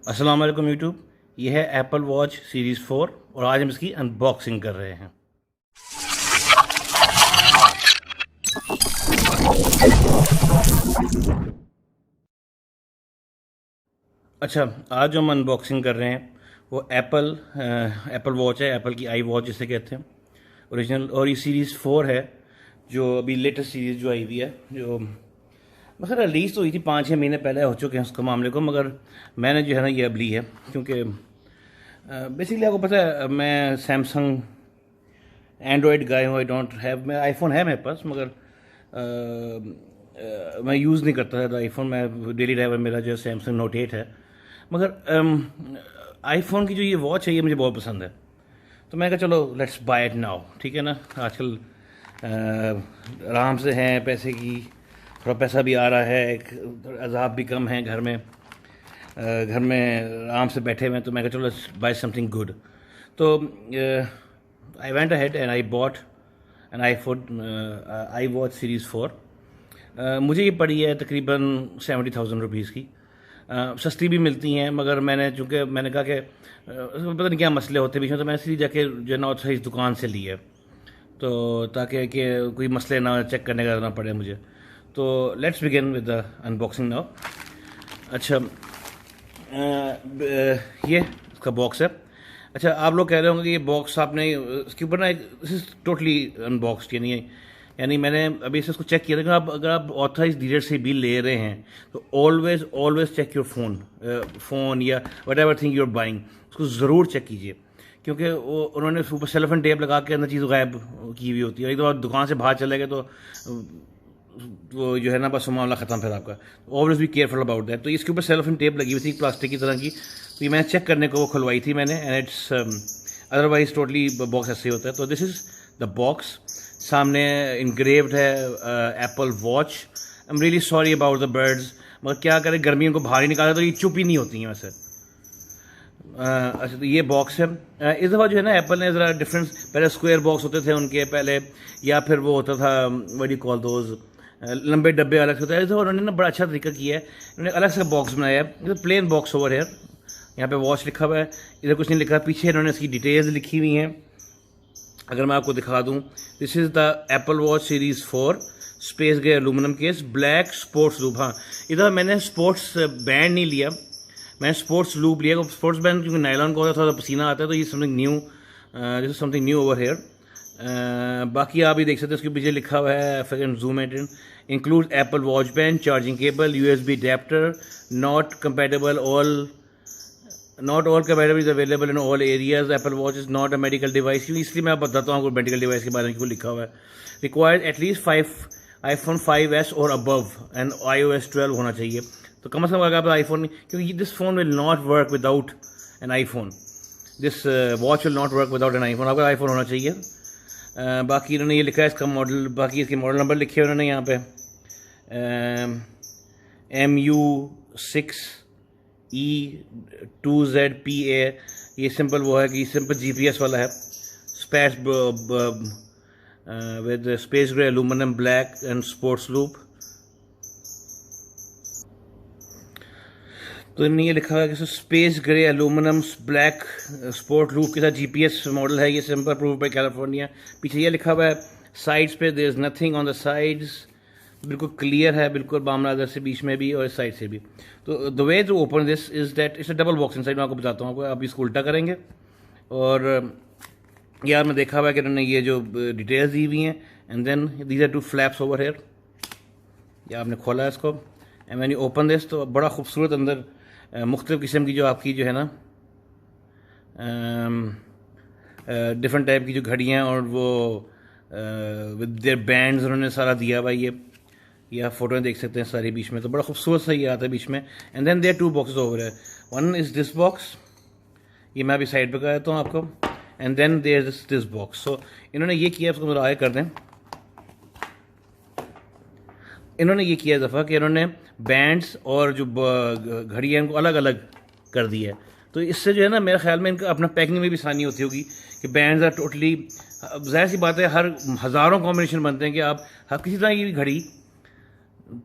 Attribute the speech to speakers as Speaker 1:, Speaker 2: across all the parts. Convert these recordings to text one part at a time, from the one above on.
Speaker 1: अस्सलाम वालेकुम यूट्यूब। ये है एप्पल वॉच सीरीज़ 4 और आज हम इसकी अनबॉक्सिंग कर रहे हैं। अच्छा, आज जो हम अनबॉक्सिंग कर रहे हैं वो एप्पल वॉच है, एप्पल की आई वॉच जिसे कहते हैं ओरिजिनल। और ये सीरीज़ 4 है जो अभी लेटेस्ट सीरीज़ जो आई हुई है, जो मतलब रिलीज़ तो हुई थी 5-6 महीने पहले हो चुके हैं उसका मामले को, मगर मैंने जो है ना ये अब ली है क्योंकि बेसिकली आपको पता है मैं सैमसंग एंड्रॉयड गाय हूँ। आई डोंट हैव, मैं आईफोन है मेरे पास मगर मैं यूज़ नहीं करता था आईफोन। मैं डेली ड्राइवर मेरा जो है सैमसंग नोट 8 है, मगर आईफोन की जो ये वॉच है ये मुझे बहुत पसंद है। तो मैं कहा चलो लेट्स बाय इट नाउ, ठीक है ना। आजकल आराम से हैं पैसे की, थोड़ा पैसा भी आ रहा है, एक अजाब भी कम है घर में, घर में आराम से बैठे हुए हैं। तो मैं कहा चलो लेट्स बाय समथिंग गुड। तो I went ahead and I bought an I watch series 4। मुझे ये पड़ी है तकरीबन 70,000 रुपीज़ की। सस्ती भी मिलती हैं मगर मैंने चूँकि मैंने कहा कि पता नहीं क्या मसले होते बीच में, तो मैंने सीधी जाके जो है ना ऑथराइज दुकान से ली है, तो ताकि कि कोई मसले ना चेक करने का ना पड़े मुझे। तो let's begin with the unboxing now. अच्छा, ये इसका बॉक्स है। अच्छा, आप लोग कह रहे होंगे कि ये बॉक्स आपने इसके ऊपर ना दिस इज़ टोटली अनबॉक्सड, यानी मैंने अभी से इसको चेक किया था कि आप अगर आप ऑथराइज डीलर से भी ले रहे हैं तो ऑलवेज चेक योर फ़ोन या what ever thing you're buying, उसको ज़रूर चेक कीजिए क्योंकि वो उन्होंने ऊपर सेलोफेन टेप लगा के अंदर चीज़ गायब की हुई होती है। एक तो आप दुकान से बाहर चले गए तो वो जो है ना बस मामला ख़त्म फिर आपका। Always be careful about that. तो इसके ऊपर सेलोफेन टेप लगी हुई थी प्लास्टिक की तरह की, तो ये मैंने चेक करने को वो खुलवाई थी मैंने, and it's otherwise totally box ऐसे ही होता है। तो दिस इज़ द बॉक्स। सामने इनग्रेव्ड है Apple watch. I am really sorry about the birds, मगर क्या करें, गर्मियों को बाहर ही निकाला तो ये चुप ही नहीं होती हैं वैसे। अच्छा, तो ये बॉक्स है। इस दफ़ा जो है ना एप्पल ने ज़रा डिफरेंस, पहले स्क्वायर बॉक्स होते थे उनके पहले, या फिर वो होता था what do you call those, लंबे डब्बे अलग से होते हैं। तो उन्होंने ना बड़ा अच्छा तरीका किया है, उन्होंने अलग से बॉक्स बनाया है। प्लेन बॉक्स ओवर है, यहाँ पे वॉच लिखा हुआ है, इधर कुछ नहीं लिखा। पीछे इन्होंने इसकी डिटेल्स लिखी हुई हैं, अगर मैं आपको दिखा दूँ। This is the Apple watch series 4 space grey aluminium case, black sports loop. हाँ, इधर मैंने स्पोर्ट्स बैंड नहीं लिया, मैंने स्पोर्ट्स लूप लिया। स्पोर्ट्स बैंड क्योंकि नायलॉन का होता है, थोड़ा पसीना आता है, तो ये something new, this is something new over here. बाकी आप ये देख सकते हैं, उसके पीछे लिखा हुआ है, if I can zoom it in, include Apple watch band, charging cable, USB adapter, not compatible all, not all compatible is available in all areas, Apple watch is not a medical device. क्योंकि इसलिए मैं आप बताता हूँ आपको medical device के बारे में क्यों लिखा हुआ है। रिक्वायर्ड एटलीस्ट 5 iPhone 5s और अबव एंड iOS 12 होना चाहिए। तो कम से कम अगर आप आईफोन, क्योंकि this phone will not work without an iPhone, this watch will not work without an iPhone, आपका आईफोन होना चाहिए। बाकी इन्होंने ये लिखा है इसका मॉडल, बाकी इसके मॉडल नंबर लिखे हैं उन्होंने यहाँ पे, MU6E2ZPA। ये सिंपल वो है कि सिंपल GPS वाला है, space with space grey aluminium black and sports loop. तो इन्होंने ये लिखा है कि space grey aluminium black sport loop के साथ GPS मॉडल है ये, सिंपल अप्रूव्ड बाय कैलिफोर्निया। पीछे ये लिखा हुआ है साइड्स पे, there is nothing on the sides, बिल्कुल क्लियर है, बिल्कुल बामला इधर से बीच में भी और इस साइड से भी। तो the way to open this is that it's a double box inside. मैं आपको बताता हूँ, आपको आप इसको उल्टा करेंगे और यार मैं देखा हुआ है कि उन्होंने ये जो डिटेल्स दी हुई हैं, and then these are 2 flaps over here. या आपने खोला है इसको, and when you open this तो बड़ा खूबसूरत अंदर मुख्तलिफ़ किस्म की जो आपकी जो है ना डिफरेंट टाइप की जो घड़ियाँ और वो विद देयर बैंड्स उन्होंने सारा दिया हुआ। ये आप फोटो में देख सकते हैं सारी बीच में, तो बड़ा खूबसूरत सा ये आता है बीच में। And then there 2 boxes over है, वन इज़ दिस बॉक्स, ये मैं अभी साइड पे कर देता हूँ आपको, and then there is this box. So इन्होंने ये किया, उसको आगे कर दें, इन्होंने ये किया दफ़ा कि इन्होंने बैंड्स और जो घड़ी है इनको अलग अलग कर दिया है। तो इससे जो है ना मेरे ख्याल में इनका अपना पैकिंग में भी आसानी होती होगी कि बैंड्स आर टोटली, जाहिर सी बात है हर हज़ारों कॉम्बिनेशन बनते हैं कि आप हर किसी तरह की घड़ी,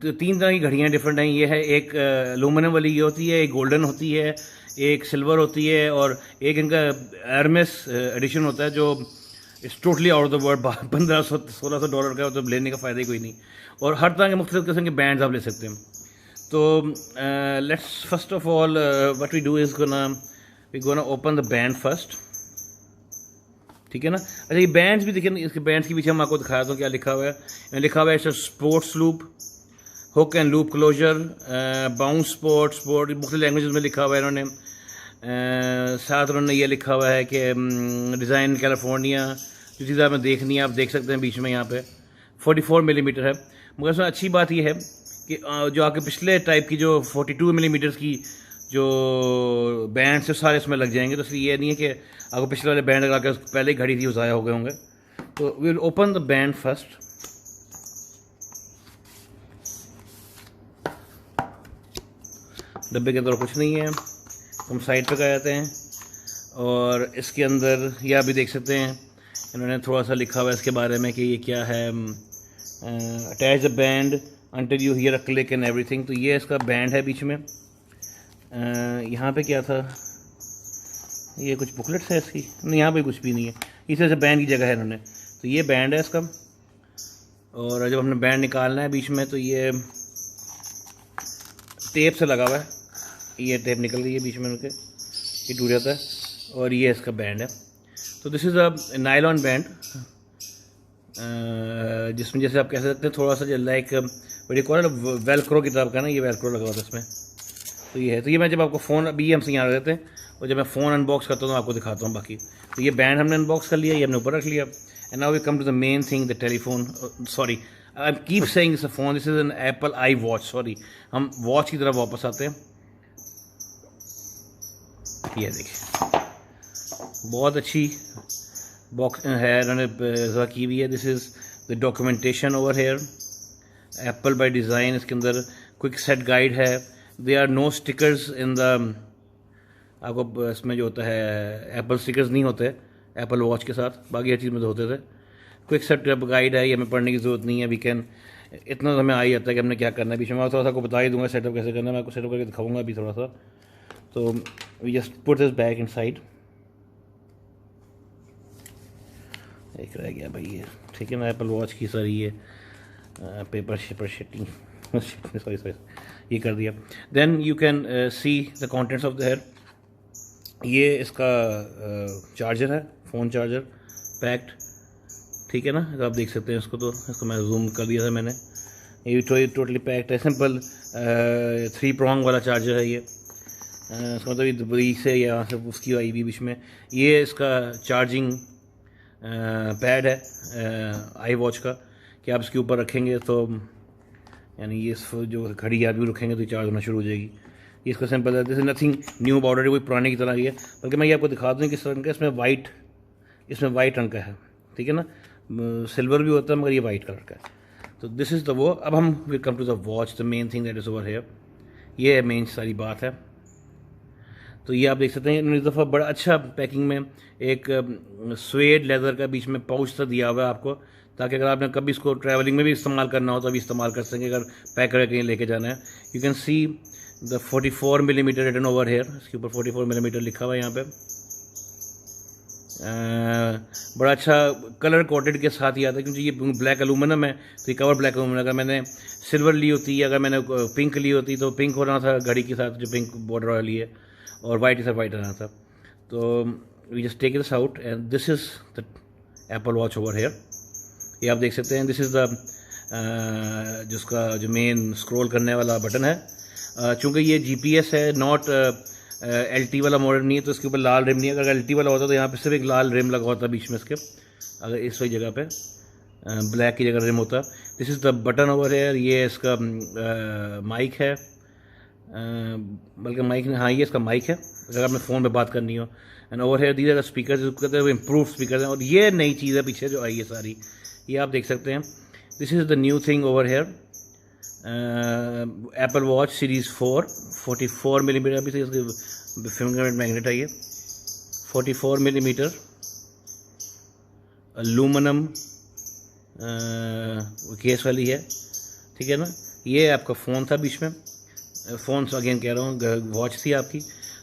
Speaker 1: तो 3 तरह की घड़ियाँ डिफरेंट हैं। ये है एक एलुमिनियम वाली ये होती है, एक गोल्डन होती है, एक सिल्वर होती है और एक इनका एरमेस एडिशन होता है जो it's totally out of the world. 1500-1600 dollar का, तो लेने का फ़ायदा ही कोई नहीं। और हर तरह के मुख्तलिफ किस्म के बैंड्स आप ले सकते हैं। तो let's first of all what we do is gonna open the band first, ठीक है ना। अच्छा, ये बैंड्स भी देखिए, इसके बैंड्स के पीछे हम आपको दिखाया था क्या लिखा हुआ है। लिखा हुआ है sports loop, hook and loop closure, bounce sport मुख्तलिफ लैंग्वेजेस में लिखा हुआ है इन्होंने। साथ उन्होंने ये लिखा हुआ है कि डिज़ाइन कैलिफोर्निया। जो चीज़ आपने देखनी है आप देख सकते हैं बीच में यहाँ पे 44 मिलीमीटर है। मगर इसमें अच्छी बात यह है कि जो आपके पिछले टाइप की जो 42 मिलीमीटर की जो बैंड से सारे इसमें लग जाएंगे, तो इसलिए ये नहीं है कि आपको पिछले वाले बैंड लगा के पहले ही घड़ी थी वो ज़ाया हो गए होंगे। तो we will open the band first. डब्बे के अंदर कुछ नहीं है, हम साइड पे कर जाते हैं। और इसके अंदर ये आप भी देख सकते हैं इन्होंने थोड़ा सा लिखा हुआ है इसके बारे में कि ये क्या है। Attach the band until you here a click and everything. तो ये इसका बैंड है बीच में। यहाँ पे क्या था, ये कुछ बुकलेट्स है इसकी, नहीं यहाँ पे कुछ भी नहीं है, इस तरह से बैंड की जगह है इन्होंने। तो ये बैंड है इसका। और जब हमने बैंड निकालना है बीच में तो ये टेप से लगा हुआ है, ये टेप निकल रही है बीच में उनके, ये टूट जाता है। और ये इसका बैंड है। तो this is a nylon band, जिसमें जैसे आप कह सकते हैं थोड़ा सा लाइक बड़ी कॉल वेलक्रो की तरफ का ना, ये वेलक्रो लगा हुआ था इसमें। तो ये है। तो ये मैं जब आपको फ़ोन अभी हमसे यहाँ रहते हैं और जब मैं फ़ोन अनबॉक्स करता हूँ तो आपको दिखाता हूँ बाकी। तो ये बैंड हमने अनबॉक्स कर लिया, ये हमने ऊपर रख लिया। And now we come to the main thing, the telephone. Sorry, I keep saying it's a phone, this is an Apple I watch. Sorry, हम वॉच की तरफ वापस आते हैं। ये देखिए बहुत अच्छी बॉक्स है इन्होंने की हुई है। This is the documentation over here, Apple by design. इसके अंदर क्विक सेट गाइड है। They are no stickers in the, आपको इसमें जो होता है एप्पल स्टिकर्स नहीं होते एप्पल वॉच के साथ, बाकी हर चीज़ में तो होते थे। क्विक सेट गाइड है, ये हमें पढ़ने की ज़रूरत नहीं है। वी कैन, इतना तो हमें आ ही जाता है कि हमने क्या करना है। बीच में मैं थोड़ा सा आपको बता ही दूंगा सेटअप कैसे करना है, मैं आपको सेटअप करके दिखाऊंगा अभी थोड़ा सा। तो we just put this back inside. एक रह गया भाई ये, ठीक है ना, एप्पल वॉच की सारी ये पेपर शेपर शिटिंग सॉरी ये कर दिया। Then you can see the contents of the here. ये इसका चार्जर है, फ़ोन चार्जर पैक्ड, ठीक है ना। तो आप देख सकते हैं इसको, तो इसको मैं जूम कर दिया था मैंने। ये टोटली पैक्ड है, सिंपल 3 prong वाला चार्जर है ये। इसका मतलब ये दुबई से यहाँ से उसकी आई भी बीच में। ये इसका चार्जिंग पैड है आई वॉच का, कि आप इसके ऊपर रखेंगे तो यानी ये जो घड़ी आप भी रखेंगे तो चार्ज होना शुरू हो जाएगी। ये इसका सिंपल है, this is nothing knew about it, कोई पुराने की तरह ही है। बल्कि मैं ये आपको दिखा दूँ किस रंग का, इसमें वाइट रंग का है, ठीक है ना। सिल्वर भी होता है मगर ये वाइट कलर का है। तो दिस इज़ द वो। अब हम will come to the watch, the main thing that is over here. ये है मेन सारी बात है। तो ये आप देख सकते हैं इस दफ़ा बड़ा अच्छा पैकिंग में एक स्वेड लेदर का बीच में पाउच सा दिया हुआ है आपको, ताकि अगर आपने कभी इसको ट्रैवलिंग में भी इस्तेमाल करना हो तो अभी इस्तेमाल कर सकें, अगर पैक करके कहीं लेके जाना है। You can see the 44 millimetre written over here, इसके ऊपर 44 मिलीमीटर लिखा हुआ है यहाँ पे। बड़ा अच्छा कलर कोटेड के साथ ही आता है, क्योंकि ये ब्लैक एलुमिनियम है तो ये कवर ब्लैक एलुमिनियम। अगर मैंने सिल्वर ली होती, अगर मैंने पिंक ली होती तो पिंक होना था घड़ी के साथ, जो पिंक बॉर्डर वाली है, और वाइट के साथ वाइट आना था। तो we just take this out and this is the Apple watch over here. ये आप देख सकते हैं, दिस इज़ द जिसका जो मेन स्क्रॉल करने वाला बटन है। चूँकि ये GPS है, नॉट LT वाला मॉडल नहीं है, तो इसके ऊपर लाल रिम नहीं है। अगर LT वाला होता तो यहाँ पे सिर्फ एक लाल रिम लगा होता बीच में इसके, अगर इस वही जगह पे ब्लैक की जगह रिम होता। This is the button over here. ये इसका माइक है, बल्कि माइक, हाँ ये इसका माइक है अगर आपने फ़ोन पे बात करनी हो। And over here these are speaker, जो कहते हैं वो इम्प्रूव स्पीकर हैं। और ये नई चीज़ है पीछे जो आई है सारी, ये आप देख सकते हैं। This is the new thing over here, Apple watch series 4 44 millimetre. अभी से इसके फिंगरप्रिंट मैग्नेट है ये 44 मिलीमीटर एलुमिनियम केस वाली है, ठीक है ना। ये आपका फ़ोन था बीच में, फ़ोन्स अगेन कह रहा हूँ, वॉच थी आपकी।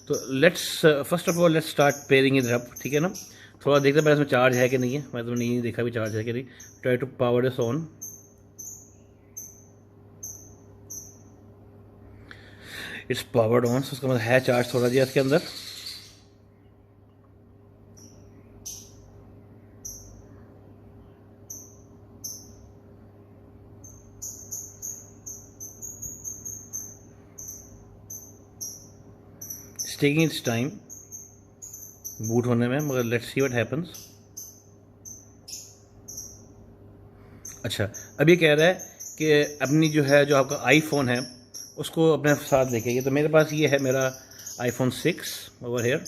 Speaker 1: तो let's first of all let's start pairing it up, ठीक है ना। थोड़ा देखते पहले इसमें चार्ज है कि नहीं है, मैं तो नहीं देखा भी चार्ज है कि नहीं। Try to power this on. It's powered on, उसका मतलब है चार्ज थोड़ा जिया इसके अंदर। टेकिंग इट्स टाइम बूट होने में, मगर लेट्स सी व्हाट हैपेंस। अच्छा, अब ये कह रहा है कि अपनी जो है, जो आपका आईफोन है उसको अपने साथ लेके आइए। तो मेरे पास ये है मेरा iPhone 6 ओवर हेयर।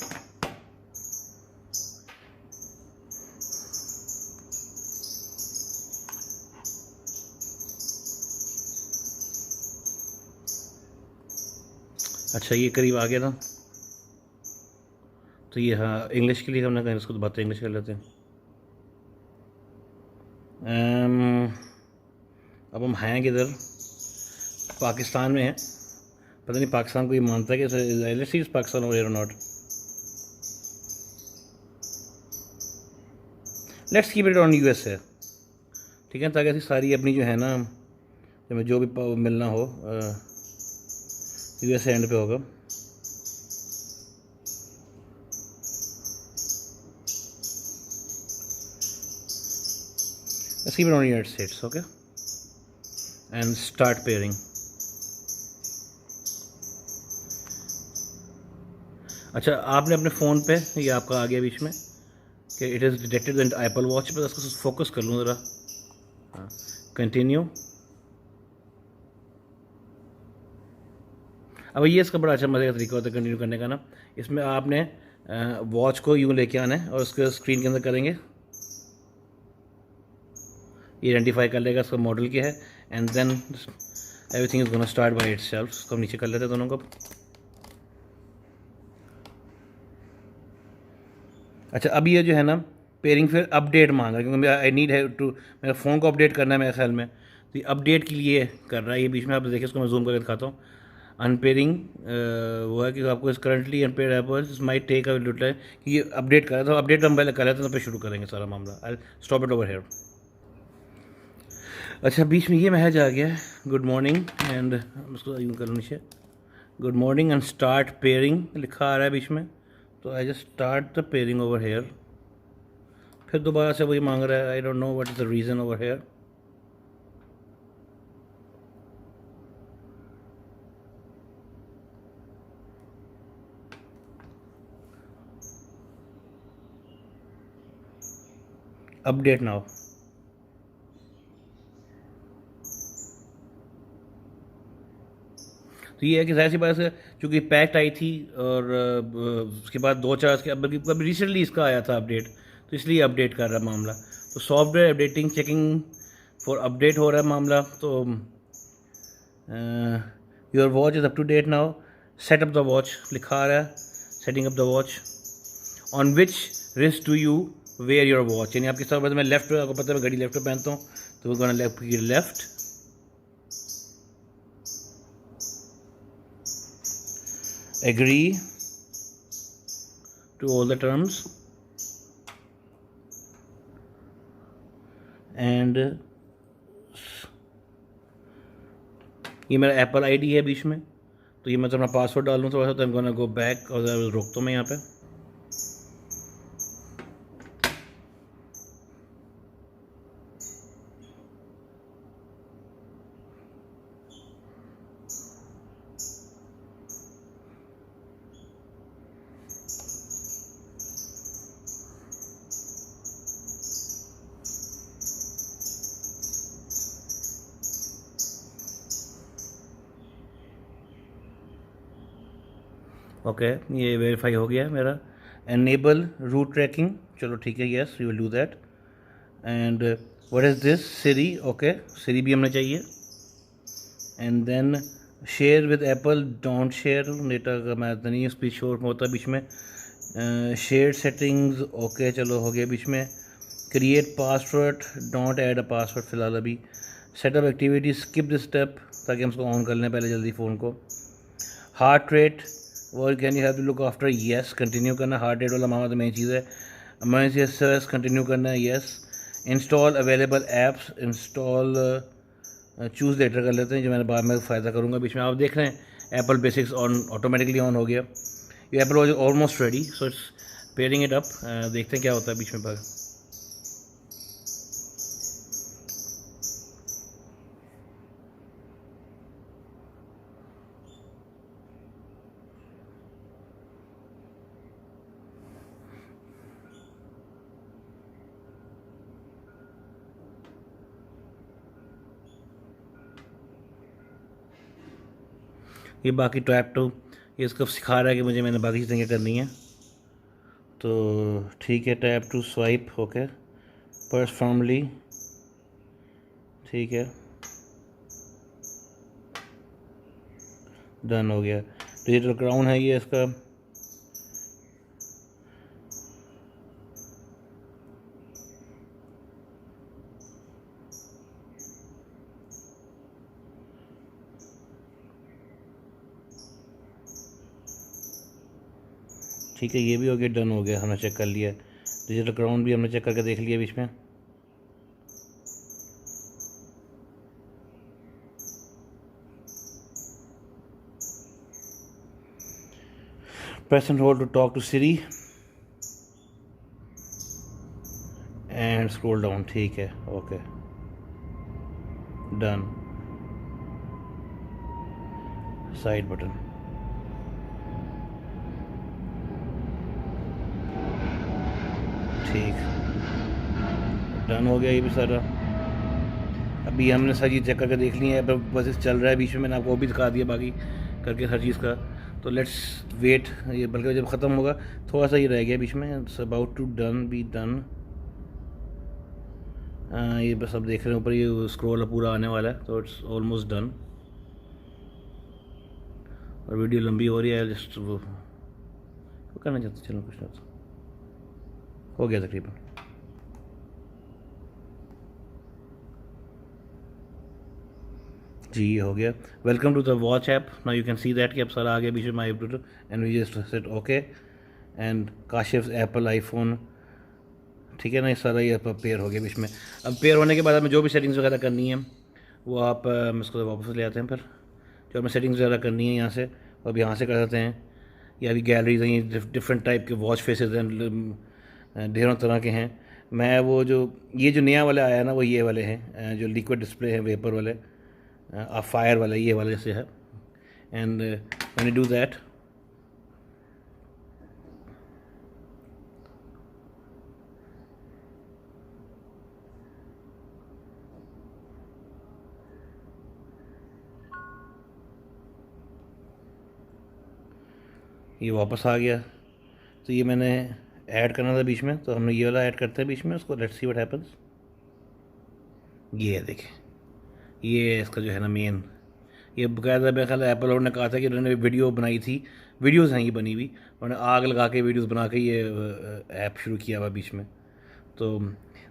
Speaker 1: अच्छा, ये करीब आ गया था। तो ये हाँ, इंग्लिश के लिए हमने कहा इसको, तो बातें इंग्लिश कर लेते हैं। अब हम हैं किधर? पाकिस्तान में हैं। पता नहीं पाकिस्तान को ये मानता है कि let's see is Pakistan over और not. Let's keep it on US है, ठीक है, ताकि ऐसी सारी अपनी जो है ना, जो भी मिलना हो US एंड पे होगा। Let's keep it on United States, okay? And start pairing. अच्छा, आपने अपने फ़ोन पे, ये आपका आ गया बीच में कि it is detected in Apple watch पे। उसको फोकस कर लूँ ज़रा। हाँ, कंटिन्यू। अब ये इसका बड़ा अच्छा मज़े का तरीका होता है कंटिन्यू करने का ना। इसमें आपने वॉच को यूँ लेके आना है और उसके स्क्रीन के अंदर करेंगे, आइडेंटिफाई कर लेगा इसका मॉडल क्या है, and then everything is gonna start by itself. उसको हम नीचे कर लेते हैं दोनों को। अच्छा, अब ये जो है ना पेयरिंग फिर अपडेट मांग रहा है, क्योंकि आई नीड है टू, मेरा फ़ोन को अपडेट करना है मेरे ख्याल में। तो ये अपडेट के लिए कर रहा है ये बीच में। आप देखिए, इसको मैं जूम करके दिखाता हूँ। अनपेयरिंग वो है कि आपको इस currently unpaired Apples might take a little time कि ये अपडेट कर रहा था। अपडेट हम पहले कर लेते हैं, तो फिर शुरू करेंगे सारा मामला। I stop it over here. अच्छा, बीच में ये मैसेज आ गया, गुड मॉर्निंग, एंड उसको यूँ कर नीचे, good morning and start pairing लिखा आ रहा है बीच में। तो I just start the pairing over here. फिर दोबारा से वही मांग रहा है, I don't know what is the reason over here. Update now. तो ये है कि ज़ाहिर सी बात है, चूँकि पैक्ट आई थी और उसके बाद 2-4 के अभी रिसेंटली इसका आया था अपडेट, तो इसलिए अपडेट कर रहा है मामला। तो software updating checking for update हो रहा है मामला। तो your watch is up to date now, set up the watch लिखा आ रहा है, setting up the watch. On which wrist do you wear your watch, यानी आप किस तरह, मैं लेफ्ट पे, आपको पता है मैं घड़ी लेफ्ट पे पहनता हूँ, तो वो gonna left. Agree to all the terms and ये मेरा एप्पल आईडी है बीच में। तो ये मैं तो अपना पासवर्ड डाल दूँ थोड़ा सा, तो I'm gonna go back और रोकता हूँ मैं यहाँ पे। ओके, ये वेरीफाई हो गया है मेरा। एनेबल रूट ट्रैकिंग, चलो ठीक है, yes we will do that. And what is this, Siri, okay, Siri भी हमें चाहिए। And then share with Apple, don't share, data का मैं तो नहीं स्पीच शोर होता बीच में। शेयर सेटिंग्स, ओके, चलो हो गया बीच में। Create password, don't add a password फ़िलहाल अभी। Setup activity, skip this step, ताकि हम उसको ऑन कर लें पहले जल्दी फ़ोन को। हार्ट रेट और can you have to look after, yes continue करना, हार्ट रेट वाला मामला तो मेन चीज़ है। इमरजेंसी एसएस कंटिन्यू करना है, yes. Install available apps, install choose later कर लेते हैं, जो मैंने बाद में फ़ायदा करूँगा। बीच में आप देख रहे हैं Apple basics on automatically on हो गया। ये Apple watch almost ready, so it's pairing it up. देखते हैं क्या होता है बीच में पर। ये बाकी टैप टू ये इसको सिखा रहा है कि मुझे मैंने बाकी चीज़ें करनी है, तो ठीक है। Tap to swipe, okay. पर्स फॉर्मली, ठीक है, डन हो गया। डिजिटल क्राउन है ये इसका, ठीक है। ये भी हो गया, डन हो गया, हमने चेक कर लिया। डिजिटल क्राउन भी हमने चेक करके देख लिया बीच में। Press and hold to talk to Siri and scroll down, ठीक है, ओके, डन। साइड बटन, ठीक, डन हो गया ये भी सारा। अभी हमने सारी चीज़ चेक करके देख ली है, बस चल रहा है बीच में, मैंने आपको वो भी दिखा दिया बाकी करके हर चीज़ का। तो लेट्स वेट, ये बल्कि जब ख़त्म होगा थोड़ा सा ही रह गया बीच में। It's about to done be done. ये बस अब देख रहे हैं ऊपर ये स्क्रॉल पूरा आने वाला है, तो इट्स ऑलमोस्ट डन। और वीडियो लंबी हो रही है, जस्ट वो करना चाहते, चलो कुछ ना, हो गया तकरीबन। जी ये हो गया। Welcome to the watch app. Now you can see that कि अब सारा आ गया बीच में my Bluetooth and we just set okay and Kashif Apple iPhone, ठीक है ना। ये सारा ये पेयर हो गया बीच में। अब पेयर होने के बाद हमें जो भी सेटिंग्स वगैरह करनी है वो आप हम इसको वापस ले आते हैं। फिर जो हमें सेटिंग्स वगैरह करनी है यहाँ से, वो अब यहाँ से कर सकते हैं। या अभी गैलरीज हैं, ये डिफरेंट टाइप के वॉच फेसेस हैं, ढेरों तरह के हैं। मैं वो जो ये जो नया वाला आया है ना, वो ये वाले हैं जो लिक्विड डिस्प्ले है, वेपर वाले, फायर वाला, ये वाला जैसे है। And when you do that, ये वापस आ गया। तो ये मैंने ऐड करना था बीच में, तो हमने ये वाला ऐड करते हैं बीच में उसको। Let's see what happens. ये है देखें, ये इसका जो है ना मेन, ये बकायदा मेरे ख्याल एप्पल और ने कहा था कि उन्होंने वीडियो बनाई थी, वीडियोज़ हैं ये बनी हुई, उन्होंने आग लगा के वीडियोज़ बना के ये ऐप शुरू किया हुआ बीच में। तो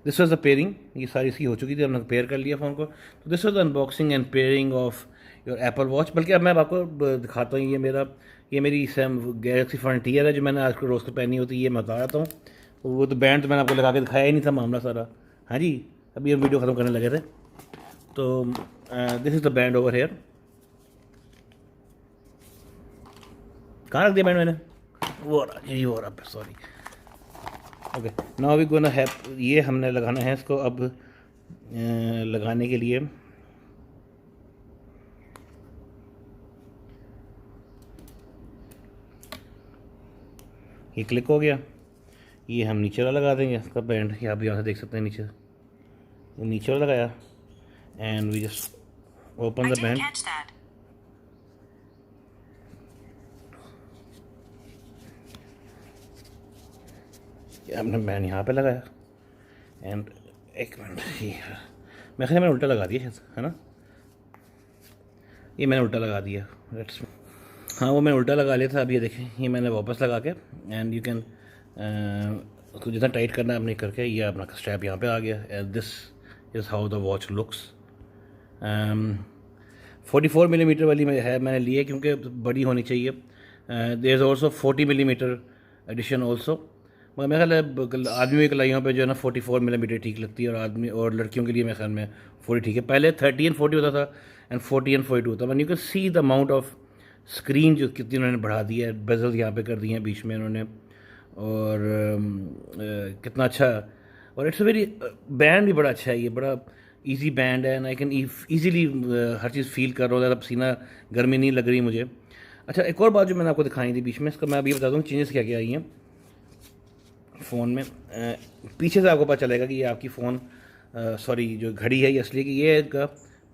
Speaker 1: दिस वॉज द पेयरिंग, ये सारी इसकी हो चुकी थी, हमने पेयर कर लिया फ़ोन को। तो this was the unboxing and pairing of your Apple watch. बल्कि अब मैं आपको दिखाता हूँ, ये मेरी सैम गैलेक्सी फ्रंटियर है जो मैंने आज को रोज़ को पहनी होती है, ये मैं बता रहा हूँ। वो तो बैंड तो मैंने आपको लगा के दिखाया ही नहीं था, मामला सारा। हाँ जी, अभी हम वीडियो ख़त्म करने लगे थे। तो this is the band over here. कहाँ रख दिया बैंड मैंने, वो यही हो रहा है, sorry. Okay, now we gonna have, ये हमने लगाना है इसको। अब लगाने के लिए ये क्लिक हो गया, ये हम नीचे वाला लगा देंगे इसका बैंड। ये आप यहाँ से देख सकते हैं नीचे, नीचे वाला लगाया and we just open the band. हमने बैंड यहाँ पे लगाया एंड एक मिनट, ये मैं मैंने उल्टा लगा दिया शायद, है ना। ये मैंने उल्टा लगा दिया, लेट्स, हाँ वो मैंने उल्टा लगा लिया था। अब ये देखें, ये मैंने वापस लगा के एंड यू कैन उसको जितना टाइट करना है अपने करके, ये अपना स्ट्रैप यहाँ पे आ गया। And this is how the watch looks. 44 millimetre वाली में है, मैंने ली है क्योंकि बड़ी होनी चाहिए। There is also 40 millimetre edition also, मगर मेरे ख्याल है आदमी की कलाइयों पे जो है ना 44 मिलीमीटर ठीक लगती है, और आदमी और लड़कियों के लिए मेरे ख्याल में 40 ठीक है। पहले 30 एंड 40 होता था एंड 40 एंड 42 होता था। Man you can see the amount of screen जो कितनी उन्होंने बढ़ा दी है, बेजल यहाँ पे कर दिए हैं बीच में उन्होंने, और कितना अच्छा। और इट्स अ वेरी बैंड भी बड़ा अच्छा है, ये बड़ा इजी बैंड है, and I can easily her cheese feel कर रहा हूँ, ज़्यादा पसीना गर्मी नहीं लग रही मुझे। अच्छा, एक और बात जो मैंने आपको दिखाई थी बीच में, इसका मैं अभी बता दूँ चेंजेस क्या क्या आई हैं फ़ोन में। पीछे से आपको पता चलेगा कि ये आपकी फ़ोन सॉरी जो घड़ी है ये असली कि ये एक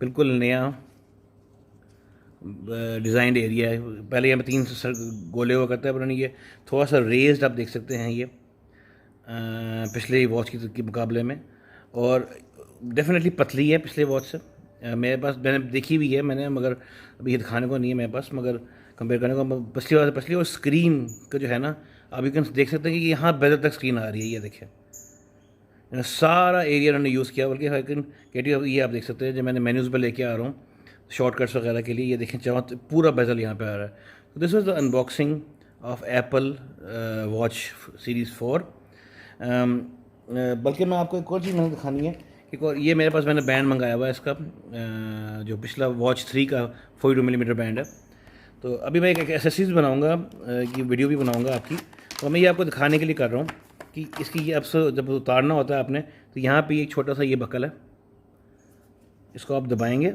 Speaker 1: बिल्कुल नया डिज़ाइंड एरिया है। पहले यहाँ पे 3 गोले हुआ करता है, पर ये थोड़ा सा रेज्ड आप देख सकते हैं ये पिछले वॉच की मुकाबले में, और डेफिनेटली पतली है पिछले वॉच से। मेरे पास मैंने देखी भी है मैंने, मगर अभी ये दिखाने को नहीं है मेरे पास, मगर कंपेयर करने को पिछली वाला से पिछली, और स्क्रीन का जो है ना आप यू कैन देख सकते हैं कि यहाँ बेजल तक स्क्रीन आ रही है, ये देखिए सारा एरिया उन्होंने यूज़ किया। बल्कि आई कैन गेट यू, ये आप देख सकते हैं जब मैंने मेन्यूज़ पर लेके आ रहा हूँ शॉर्टकट्स वगैरह के लिए, ये देखें चाहो पूरा बेजल यहाँ पे आ रहा है। तो this was the unboxing of Apple watch series 4। बल्कि मैं आपको एक और चीज़ मैंने दिखानी है, एक और ये मेरे पास मैंने बैंड मंगाया हुआ है इसका, जो पिछला वॉच 3 का 42 मिलीमीटर बैंड है। तो अभी मैं एक एसेसरीज बनाऊँगा, कि वीडियो भी बनाऊँगा आपकी, तो मैं ये आपको दिखाने के लिए कर रहा हूँ कि इसकी ये अब से जब उतारना होता है आपने, तो यहाँ पे एक छोटा सा ये बकल है, इसको आप दबाएंगे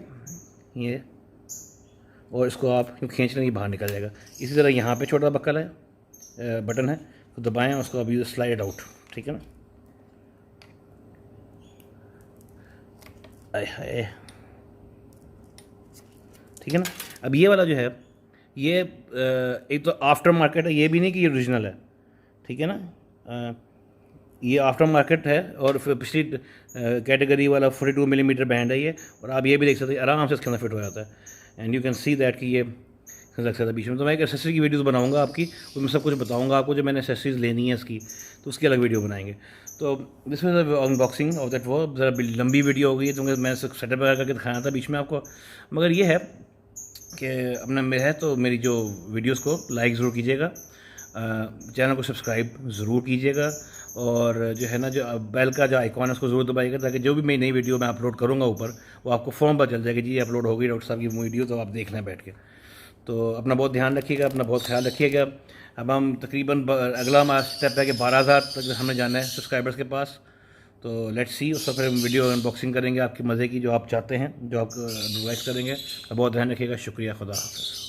Speaker 1: ये, और इसको आप यूँ खींच लेंगे बाहर निकल जाएगा। इसी तरह यहाँ पे छोटा बकल है, बटन है, तो दबाएं उसको, अभी स्लाइड आउट, ठीक है ना। आय हाय, ठीक है ना। अब ये वाला जो है ये एक तो आफ्टर मार्केट है, ये भी नहीं कि ये ओरिजिनल है, ठीक है ना। ये आफ्टर मार्केट है, और फिर पिछली कैटेगरी वाला 42 मिलीमीटर बैंड है ये, और आप ये भी देख सकते हैं आराम से इसके अंदर फिट हो जाता है, and you can see that कि ये रख सकता है बीच में। तो मैं एक एसेसरी की वीडियोस बनाऊंगा आपकी, उसमें सब कुछ बताऊंगा आपको, जो मैंने एसेसरीज लेनी है इसकी, तो उसकी अलग वीडियो बनाएंगे। तो this was unboxing of that वो ज़रा लंबी वीडियो हो गई है, क्योंकि मैंने सेटअप वगैरह करके दिखाया था बीच में आपको। मगर ये है कि अपना मेरा है, तो मेरी जो वीडियोस को लाइक ज़रूर कीजिएगा, चैनल को सब्सक्राइब ज़रूर कीजिएगा, और जो है ना जो बेल का जो आइकॉन है उसको ज़रूर दबाइएगा, ताकि जो भी मैं नई वीडियो मैं अपलोड करूँगा ऊपर, वो आपको फ़ोन पर चल जाएगी, जी अपलोड हो गई डॉक्टर साहब की वीडियो, तो आप देख लें बैठ के। तो अपना बहुत ध्यान रखिएगा, अपना बहुत ख्याल रखिएगा। अब हम तकरीबन अगला हमारा स्टेप है कि 12,000 तक हमें जाना है सब्सक्राइबर्स के पास। तो लेट्स सी, उसका फिर हम वीडियो अनबॉक्सिंग करेंगे आपकी मज़े की, जो आप चाहते हैं, जो आप एडवाइस करेंगे। बहुत ध्यान रखिएगा, शुक्रिया, खुदा हाफ़िज़।